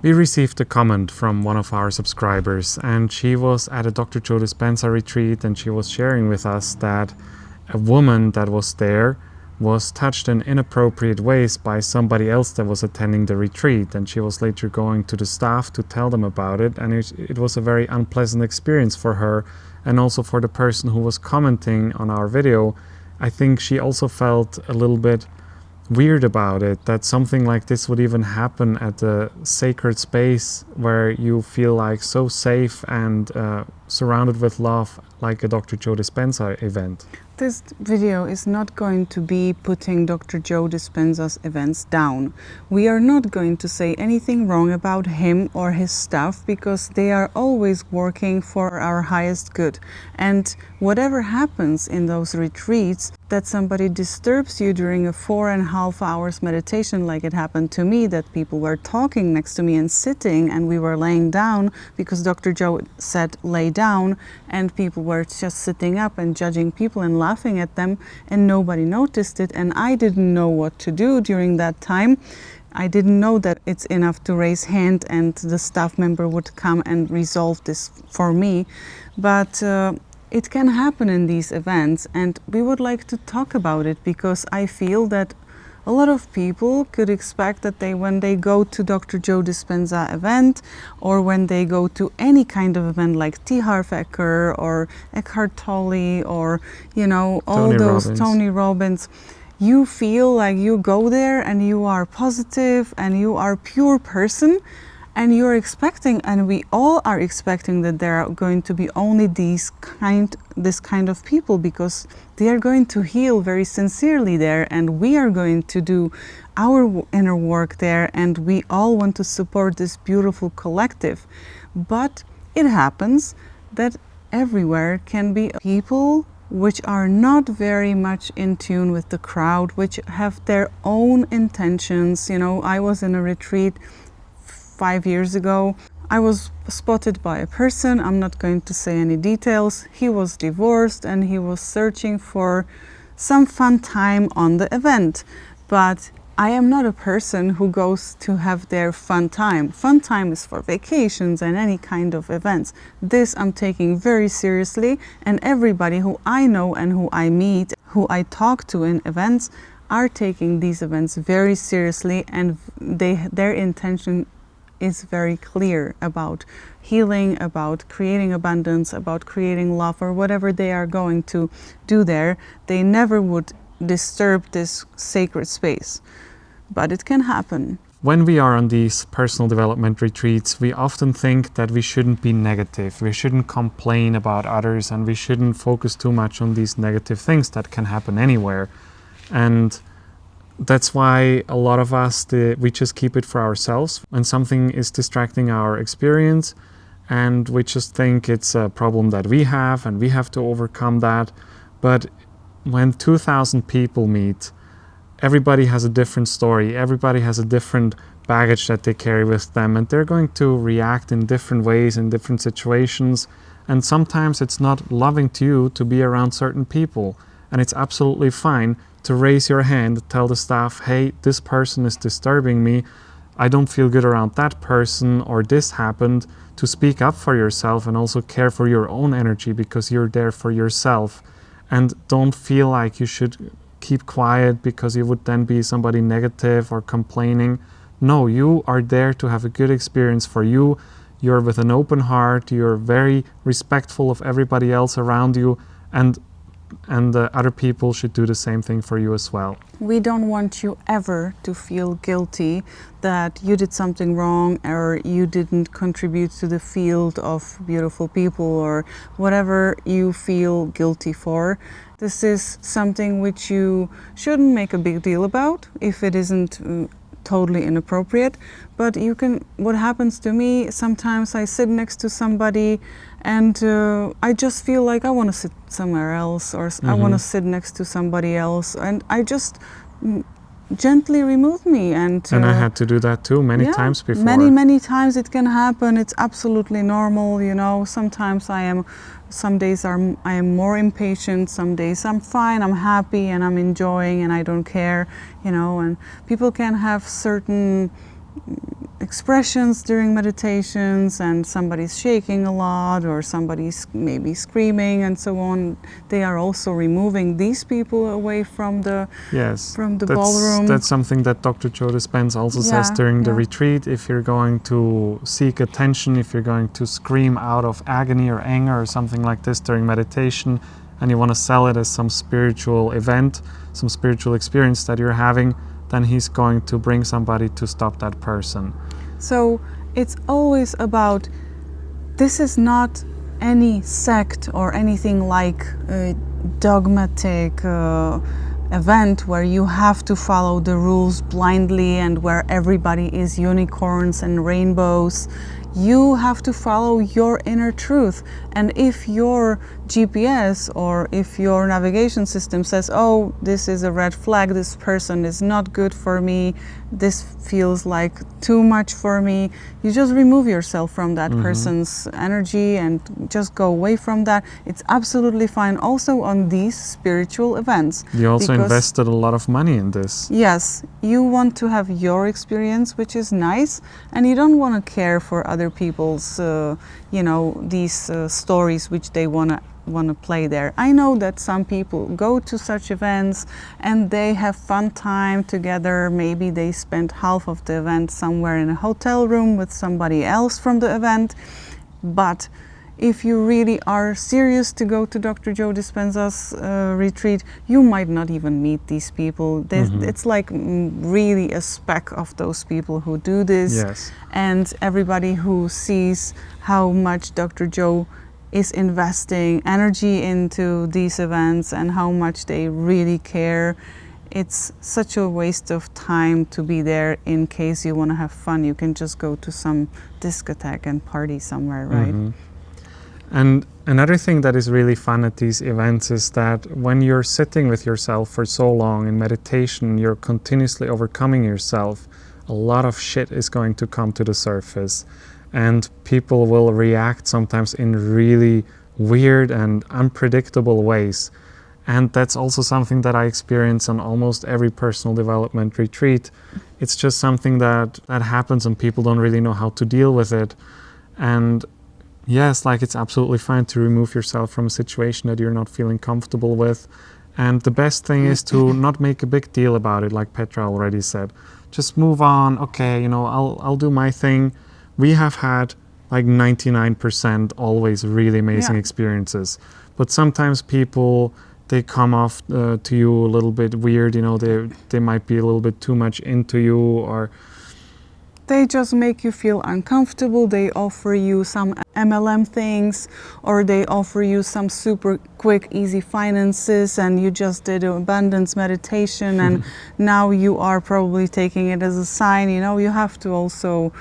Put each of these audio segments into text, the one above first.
We received a comment from one of our subscribers, and she was at a Dr. Joe Dispenza retreat, and she was sharing with us that a woman that was there was touched in inappropriate ways by somebody else that was attending the retreat, and she was later going to the staff to tell them about it, and it was a very unpleasant experience for her and also for the person who was commenting on our video. I think she also felt a little bit weird about it, that something like this would even happen at a sacred space where you feel like so safe and surrounded with love, like a Dr. Joe Dispenza event. This video is not going to be putting Dr. Joe Dispenza's events down. We are not going to say anything wrong about him or his staff, because they are always working for our highest good. And whatever happens in those retreats, that somebody disturbs you during a 4.5 hours meditation, like it happened to me, that people were talking next to me and sitting and we were laying down because Dr. Joe said lay down, and people were just sitting up and judging people and laughing at them, and nobody noticed it, and I didn't know what to do during that time. I didn't know that it's enough to raise hand and the staff member would come and resolve this for me. But it can happen in these events, and we would like to talk about it, because I feel that a lot of people could expect that when they go to Dr. Joe Dispenza event, or when they go to any kind of event like T. Harv Eker or Eckhart Tolle, or all those Tony Robbins, you feel like you go there and you are positive and you are a pure person, and you're expecting, and we all are expecting, that there are going to be only this kind of people, because they are going to heal very sincerely there, and we are going to do our inner work there, and we all want to support this beautiful collective. But it happens that everywhere can be people which are not very much in tune with the crowd, which have their own intentions. I was in a retreat 5 years ago. I was spotted by a person, I'm not going to say any details. He was divorced and he was searching for some fun time on the event. But I am not a person who goes to have their fun time. Fun time is for vacations and any kind of events. This I'm taking very seriously, and everybody who I know and who I meet, who I talk to in events, are taking these events very seriously, and their intention is very clear about healing, about creating abundance, about creating love, or whatever they are going to do there. They never would disturb this sacred space, but it can happen. When we are on these personal development retreats, we often think that we shouldn't be negative, we shouldn't complain about others, and we shouldn't focus too much on these negative things that can happen anywhere. And that's why a lot of us, we just keep it for ourselves when something is distracting our experience, and we just think it's a problem that we have and we have to overcome that. But when 2,000 people meet, everybody has a different story, everybody has a different baggage that they carry with them, and they're going to react in different ways in different situations. And sometimes it's not loving to you to be around certain people, and it's absolutely fine to raise your hand, tell the staff, hey, this person is disturbing me, I don't feel good around that person, or this happened, to speak up for yourself and also care for your own energy, because you're there for yourself. And don't feel like you should keep quiet because you would then be somebody negative or complaining. No, you are there to have a good experience for you. You're with an open heart, you're very respectful of everybody else around you, and other people should do the same thing for you as well. We don't want you ever to feel guilty that you did something wrong, or you didn't contribute to the field of beautiful people, or whatever you feel guilty for. This is something which you shouldn't make a big deal about if it isn't totally inappropriate. But what happens to me, sometimes I sit next to somebody and I just feel like I want to sit somewhere else, or I want to sit next to somebody else, and I just gently remove me. And I had to do that too many times before. Many times it can happen. It's absolutely normal, Sometimes some days I am more impatient, some days I'm fine, I'm happy and I'm enjoying and I don't care, and people can have certain expressions during meditations, and somebody's shaking a lot or somebody's maybe screaming and so on, they are also removing these people away from the Yes, ballroom. That's something that Dr. Joe Dispenza also says during the retreat. If you're going to seek attention, if you're going to scream out of agony or anger or something like this during meditation, and you want to sell it as some spiritual event, some spiritual experience that you're having, then he's going to bring somebody to stop that person. So it's always about, this is not any sect or anything like a dogmatic event where you have to follow the rules blindly and where everybody is unicorns and rainbows. You have to follow your inner truth. And if your GPS or if your navigation system says, oh, this is a red flag, this person is not good for me, this feels like too much for me, you just remove yourself from that person's energy and just go away from that. It's absolutely fine also on these spiritual events. You also invested a lot of money in this. Yes, you want to have your experience, which is nice, and you don't want to care for other people's, these stories which they want to play there. I know that some people go to such events and they have fun time together. Maybe they spend half of the event somewhere in a hotel room with somebody else from the event. But if you really are serious to go to Dr. Joe Dispenza's retreat, you might not even meet these people. It's like really a speck of those people who do this. Yes. And everybody who sees how much Dr. Joe is investing energy into these events and how much they really care. It's such a waste of time to be there. In case you want to have fun, you can just go to some discotheque and party somewhere, right? And another thing that is really fun at these events is that when you're sitting with yourself for so long in meditation, you're continuously overcoming yourself, a lot of shit is going to come to the surface. And people will react sometimes in really weird and unpredictable ways. And that's also something that I experience on almost every personal development retreat. It's just something that happens and people don't really know how to deal with it. And yes, like it's absolutely fine to remove yourself from a situation that you're not feeling comfortable with. And the best thing is to not make a big deal about it, like Petra already said. Just move on. Okay, I'll do my thing. We have had like 99% always really amazing experiences. But sometimes people, they come off to you a little bit weird, they might be a little bit too much into you, or they just make you feel uncomfortable. They offer you some MLM things, or they offer you some super quick, easy finances, and you just did an abundance meditation and now you are probably taking it as a sign. You have to also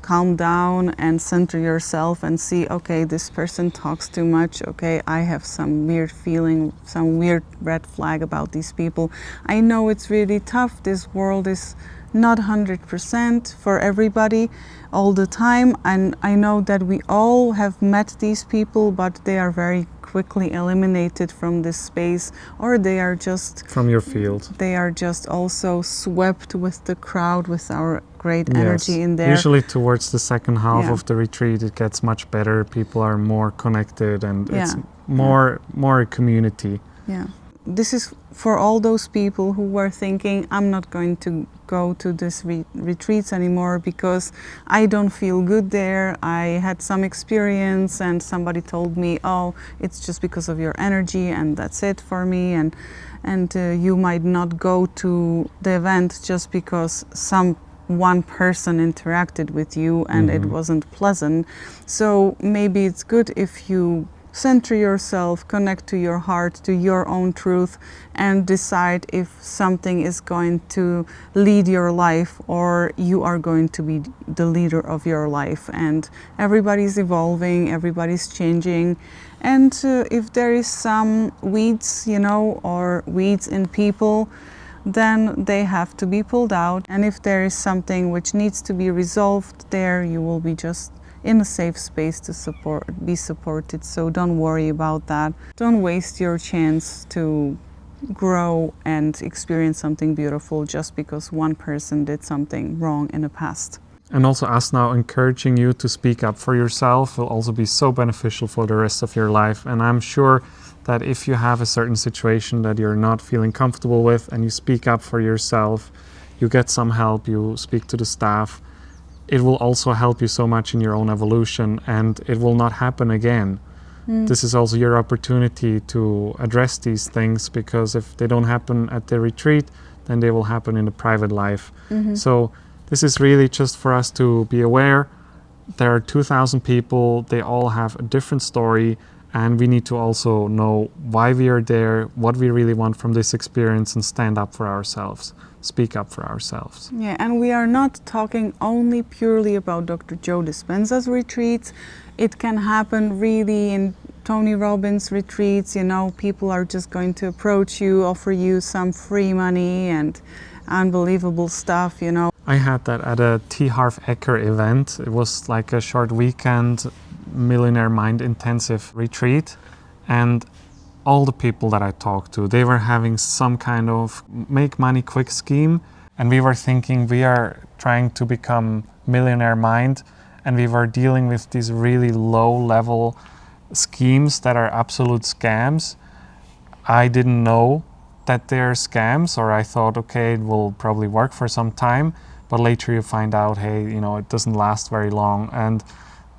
calm down and center yourself and see, okay, this person talks too much. Okay, I have some weird feeling, some weird red flag about these people. I know it's really tough. This world is not 100% for everybody all the time, and I know that we all have met these people, but they are very quickly eliminated from this space, or they are just from your field. They are just also swept with the crowd, with our great energy in there. Usually towards the second half of the retreat it gets much better. People are more connected and it's more a community. Yeah. This is for all those people who were thinking, I'm not going to go to this retreats anymore because I don't feel good there. I had some experience and somebody told me, oh, it's just because of your energy and that's it for me. And you might not go to the event just because one person interacted with you and it wasn't pleasant. So maybe it's good if you center yourself, connect to your heart, to your own truth, and decide if something is going to lead your life or you are going to be the leader of your life. And everybody's evolving, everybody's changing. And if there is some weeds, or weeds in people, then they have to be pulled out. And if there is something which needs to be resolved there, you will be just in a safe space to be supported. So don't worry about that. Don't waste your chance to grow and experience something beautiful just because one person did something wrong in the past. And also us now encouraging you to speak up for yourself will also be so beneficial for the rest of your life. And I'm sure that if you have a certain situation that you're not feeling comfortable with and you speak up for yourself, you get some help, you speak to the staff, it will also help you so much in your own evolution, and it will not happen again. This is also your opportunity to address these things, because if they don't happen at the retreat, then they will happen in the private life. So this is really just for us to be aware. There are 2,000 people, they all have a different story, and we need to also know why we are there, what we really want from this experience, and stand up for ourselves, speak up for ourselves. Yeah, and we are not talking only purely about Dr. Joe Dispenza's retreats. It can happen really in Tony Robbins retreats. You know, people are just going to approach you, offer you some free money and unbelievable stuff, you know. I had that at a T. Harv Eker event. It was like a short weekend Millionaire Mind intensive retreat, and all the people that I talked to, they were having some kind of make money quick scheme, and we were thinking we are trying to become Millionaire Mind, and we were dealing with these really low level schemes that are absolute scams. I didn't know that they're scams, or I thought, okay, it will probably work for some time, but later you find out, hey, you know, it doesn't last very long. And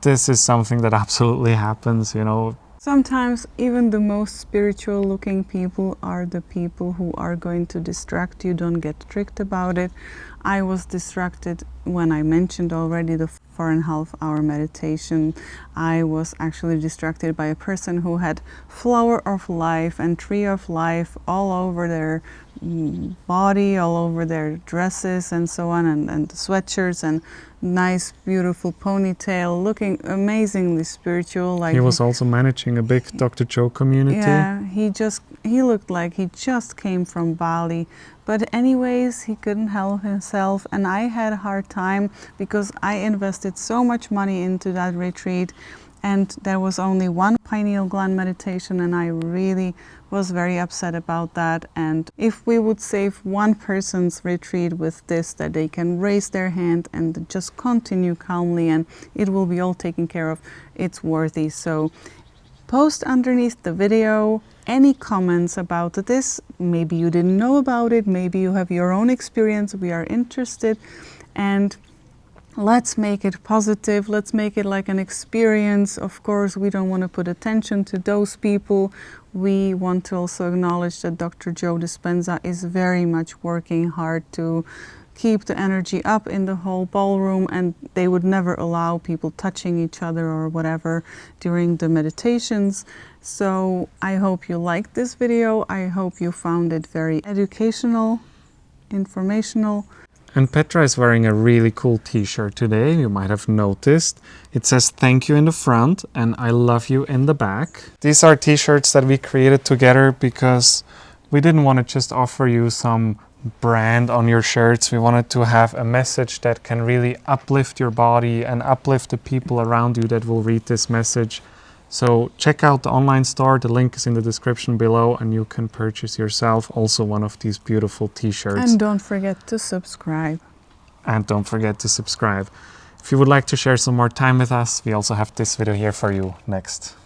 this is something that absolutely happens, you know. Sometimes even the most spiritual looking people are the people who are going to distract you. Don't get tricked about it. I was distracted when I mentioned already the 4.5 hour meditation. I was actually distracted by a person who had flower of life and tree of life all over their body, all over their dresses and so on, and sweatshirts and nice beautiful ponytail, looking amazingly spiritual. Like he was also managing a big Dr. Joe community. Yeah, he looked like he just came from Bali. But anyways, he couldn't help himself, and I had a hard time because I invested so much money into that retreat, and there was only one pineal gland meditation, and I really was very upset about that. And if we would save one person's retreat with this, that they can raise their hand and just continue calmly and it will be all taken care of, it's worthy. So post underneath the video any comments about this. Maybe you didn't know about it, maybe you have your own experience. We are interested, and let's make it positive. Let's make it like an experience. Of course, we don't want to put attention to those people. We want to also acknowledge that Dr. Joe Dispenza is very much working hard to keep the energy up in the whole ballroom, and they would never allow people touching each other or whatever during the meditations. So I hope you liked this video. I hope you found it very educational, informational. And Petra is wearing a really cool t-shirt today, you might have noticed. It says thank you in the front and I love you in the back. These are t-shirts that we created together because we didn't want to just offer you some brand on your shirts. We wanted to have a message that can really uplift your body and uplift the people around you that will read this message. So check out the online store, the link is in the description below, and you can purchase yourself also one of these beautiful t-shirts. And don't forget to subscribe. And don't forget to subscribe. If you would like to share some more time with us, we also have this video here for you next.